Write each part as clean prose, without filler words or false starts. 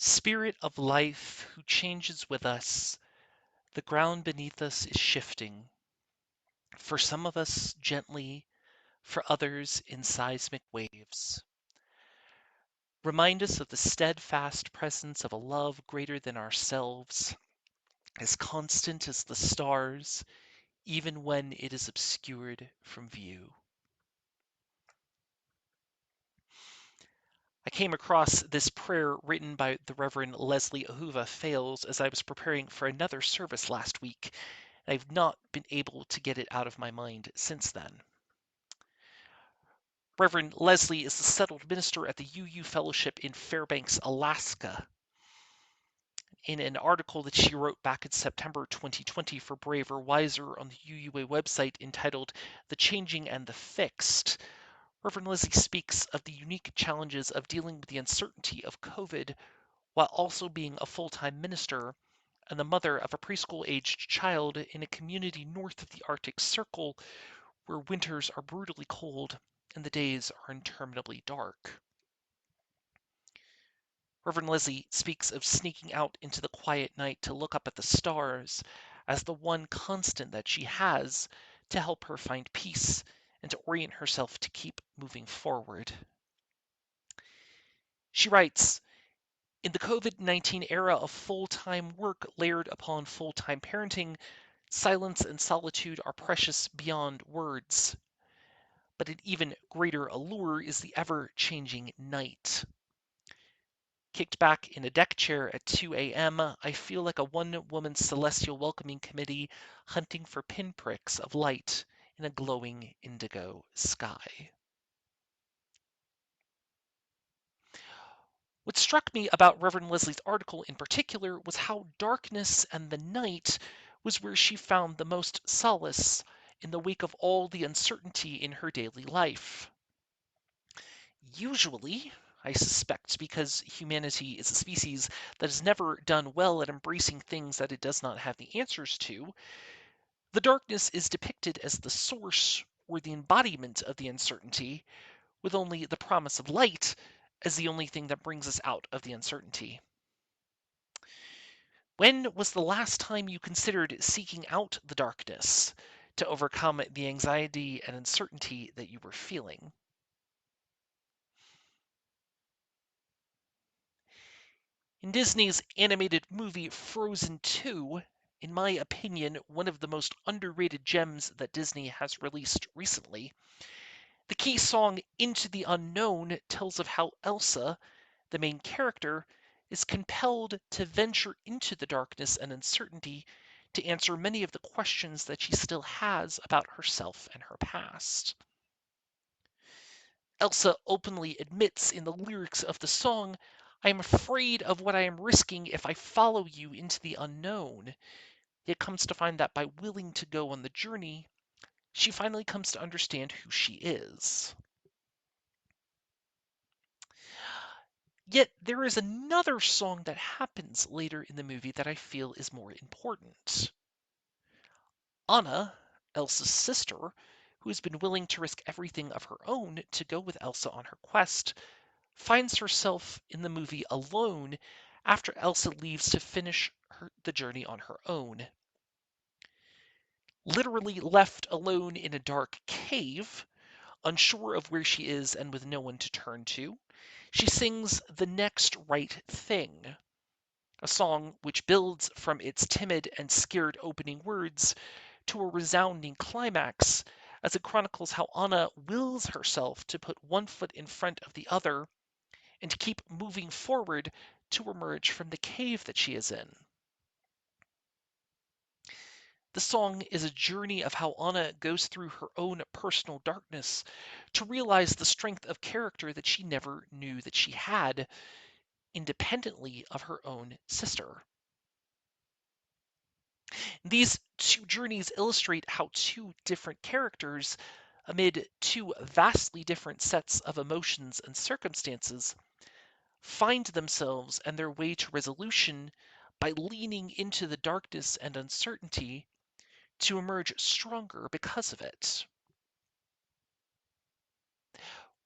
Spirit of life who changes with us, the ground beneath us is shifting. For some of us gently, for others in seismic waves. Remind us of the steadfast presence of a love greater than ourselves, as constant as the stars, even when it is obscured from view. I came across this prayer written by the Reverend Leslie Ahuva Fales as I was preparing for another service last week. I've not been able to get it out of my mind since then. Reverend Leslie is the settled minister at the UU Fellowship in Fairbanks, Alaska. In an article that she wrote back in September 2020 for Braver Wiser on the UUA website entitled The Changing and the Fixed, Reverend Leslie speaks of the unique challenges of dealing with the uncertainty of COVID while also being a full-time minister and the mother of a preschool-aged child in a community north of the Arctic Circle where winters are brutally cold and the days are interminably dark. Reverend Leslie speaks of sneaking out into the quiet night to look up at the stars as the one constant that she has to help her find peace and to orient herself to keep moving forward. She writes, in the COVID-19 era of full-time work layered upon full-time parenting, silence and solitude are precious beyond words. But an even greater allure is the ever-changing night. Kicked back in a deck chair at 2 a.m., I feel like a one-woman celestial welcoming committee hunting for pinpricks of light in a glowing indigo sky. What struck me about Reverend Leslie's article in particular was how darkness and the night was where she found the most solace in the wake of all the uncertainty in her daily life. Usually, I suspect because humanity is a species that has never done well at embracing things that it does not have the answers to, the darkness is depicted as the source or the embodiment of the uncertainty, with only the promise of light as the only thing that brings us out of the uncertainty. When was the last time you considered seeking out the darkness to overcome the anxiety and uncertainty that you were feeling? In Disney's animated movie Frozen 2, in my opinion, one of the most underrated gems that Disney has released recently, the key song Into the Unknown tells of how Elsa, the main character, is compelled to venture into the darkness and uncertainty to answer many of the questions that she still has about herself and her past. Elsa openly admits in the lyrics of the song, I am afraid of what I am risking if I follow you into the unknown. Yet comes to find that by willing to go on the journey, she finally comes to understand who she is. Yet there is another song that happens later in the movie that I feel is more important. Anna, Elsa's sister, who has been willing to risk everything of her own to go with Elsa on her quest, finds herself in the movie alone after Elsa leaves to finish the journey on her own. Literally left alone in a dark cave, unsure of where she is and with no one to turn to, she sings The Next Right Thing, a song which builds from its timid and scared opening words to a resounding climax as it chronicles how Anna wills herself to put one foot in front of the other and to keep moving forward to emerge from the cave that she is in. The song is a journey of how Anna goes through her own personal darkness to realize the strength of character that she never knew that she had, independently of her own sister. These two journeys illustrate how two different characters, amid two vastly different sets of emotions and circumstances, find themselves and their way to resolution by leaning into the darkness and uncertainty to emerge stronger because of it.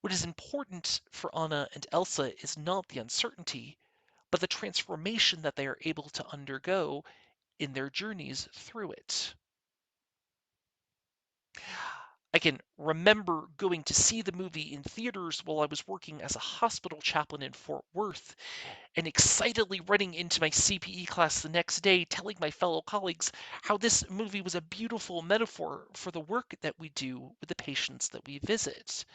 What is important for Anna and Elsa is not the uncertainty, but the transformation that they are able to undergo in their journeys through it. I can remember going to see the movie in theaters while I was working as a hospital chaplain in Fort Worth, and excitedly running into my CPE class the next day, telling my fellow colleagues how this movie was a beautiful metaphor for the work that we do with the patients that we visit,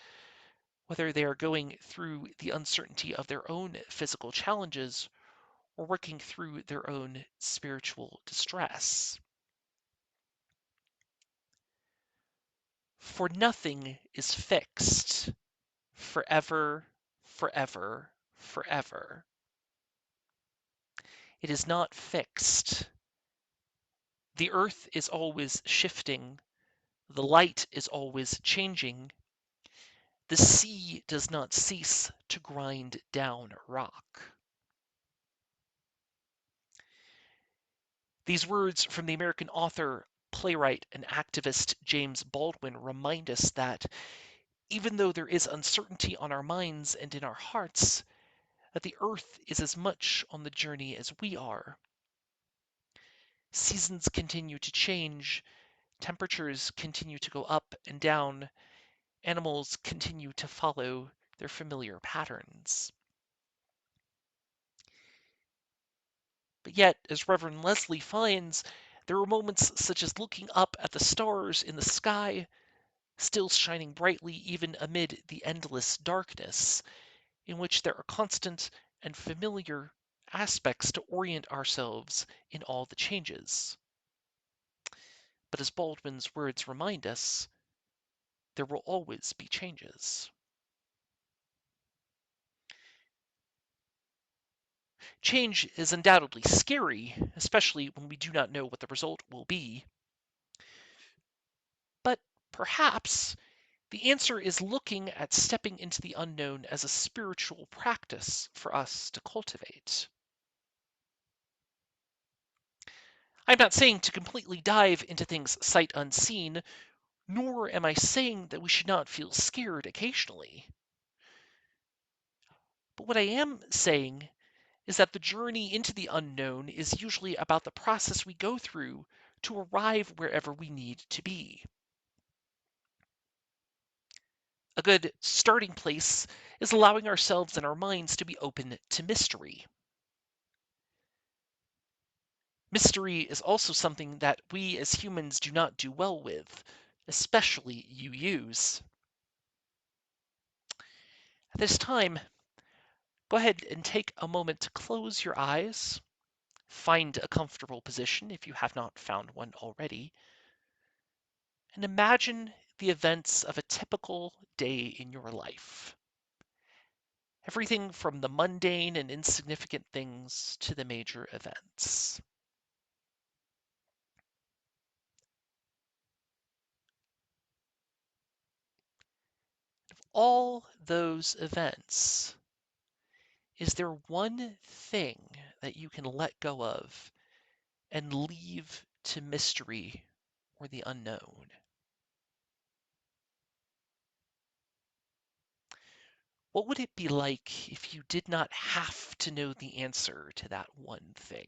whether they are going through the uncertainty of their own physical challenges or working through their own spiritual distress. For nothing is fixed forever, forever, forever. It is not fixed. The earth is always shifting. The light is always changing. The sea does not cease to grind down rock. These words from the American author, playwright, and activist James Baldwin remind us that even though there is uncertainty on our minds and in our hearts, that the earth is as much on the journey as we are. Seasons continue to change, temperatures continue to go up and down, animals continue to follow their familiar patterns. But yet, as Reverend Leslie finds, there are moments such as looking up at the stars in the sky, still shining brightly even amid the endless darkness, in which there are constant and familiar aspects to orient ourselves in all the changes. But as Baldwin's words remind us, there will always be changes. Change is undoubtedly scary, especially when we do not know what the result will be. But perhaps the answer is looking at stepping into the unknown as a spiritual practice for us to cultivate. I'm not saying to completely dive into things sight unseen, nor am I saying that we should not feel scared occasionally. But what I am saying is that the journey into the unknown is usually about the process we go through to arrive wherever we need to be. A good starting place is allowing ourselves and our minds to be open to mystery. Mystery is also something that we as humans do not do well with, especially UUs. At this time, go ahead and take a moment to close your eyes, find a comfortable position if you have not found one already, and imagine the events of a typical day in your life. Everything from the mundane and insignificant things to the major events. All those events, is there one thing that you can let go of and leave to mystery or the unknown? What would it be like if you did not have to know the answer to that one thing?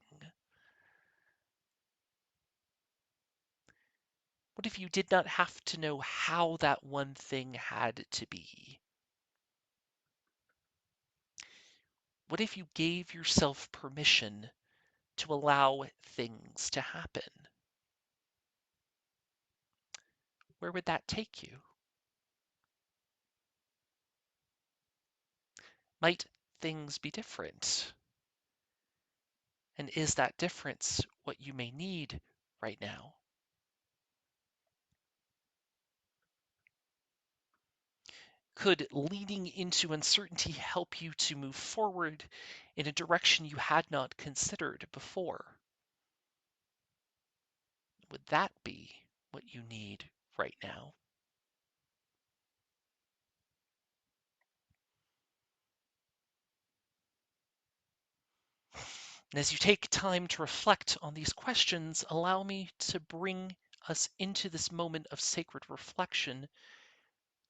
What if you did not have to know how that one thing had to be? What if you gave yourself permission to allow things to happen? Where would that take you? Might things be different? And is that difference what you may need right now? Could leaning into uncertainty help you to move forward in a direction you had not considered before? Would that be what you need right now? And as you take time to reflect on these questions, allow me to bring us into this moment of sacred reflection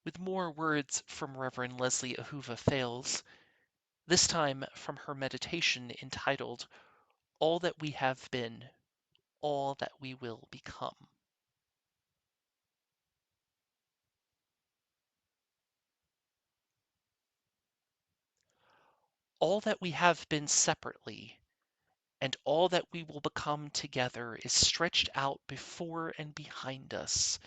with more words from Reverend Leslie Ahuva Fales, this time from her meditation entitled All That We Have Been, All That We Will Become. All that we have been separately, and all that we will become together is stretched out before and behind us,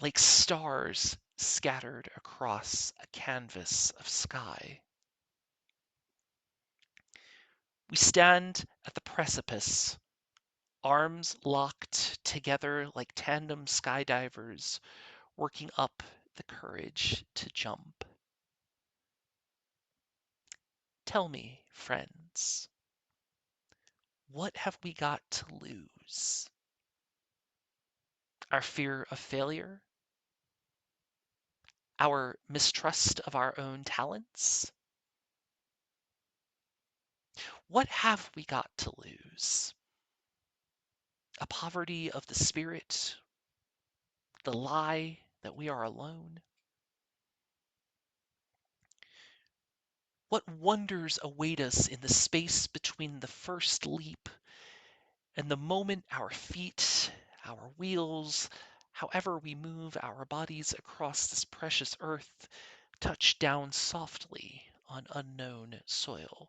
like stars scattered across a canvas of sky. We stand at the precipice, arms locked together like tandem skydivers, working up the courage to jump. Tell me, friends, what have we got to lose? Our fear of failure? Our mistrust of our own talents? What have we got to lose? A poverty of the spirit? The lie that we are alone? What wonders await us in the space between the first leap and the moment our feet, our wheels, however we move our bodies across this precious earth, touch down softly on unknown soil?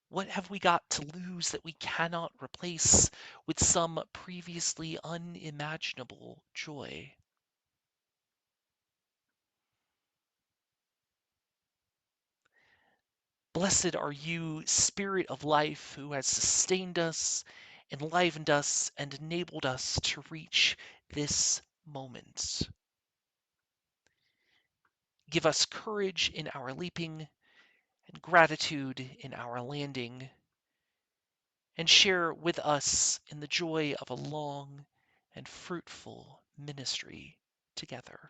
What have we got to lose that we cannot replace with some previously unimaginable joy? Blessed are you, Spirit of life, who has sustained us, enlivened us, and enabled us to reach this moment. Give us courage in our leaping and gratitude in our landing, and share with us in the joy of a long and fruitful ministry together.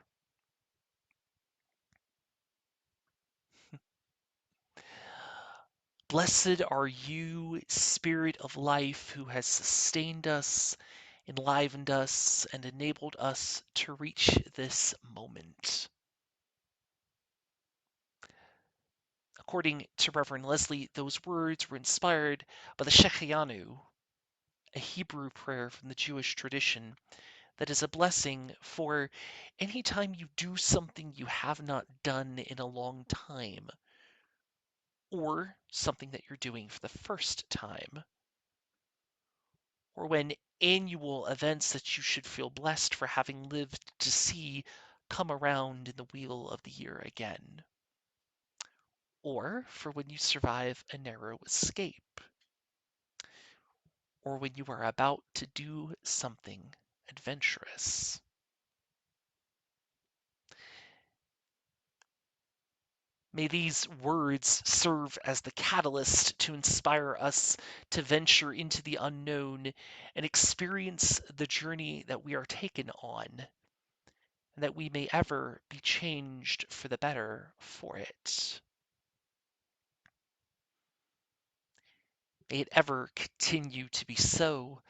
Blessed are you, Spirit of life, who has sustained us, enlivened us, and enabled us to reach this moment. According to Reverend Leslie, those words were inspired by the Shehecheyanu, a Hebrew prayer from the Jewish tradition that is a blessing for any time you do something you have not done in a long time, or something that you're doing for the first time, or when annual events that you should feel blessed for having lived to see come around in the wheel of the year again, or for when you survive a narrow escape, or when you are about to do something adventurous. May these words serve as the catalyst to inspire us to venture into the unknown and experience the journey that we are taken on, and that we may ever be changed for the better for it. May it ever continue to be so.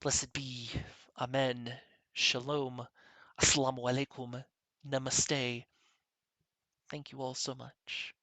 Blessed be. Amen. Shalom. Assalamu alaikum. Namaste. Thank you all so much.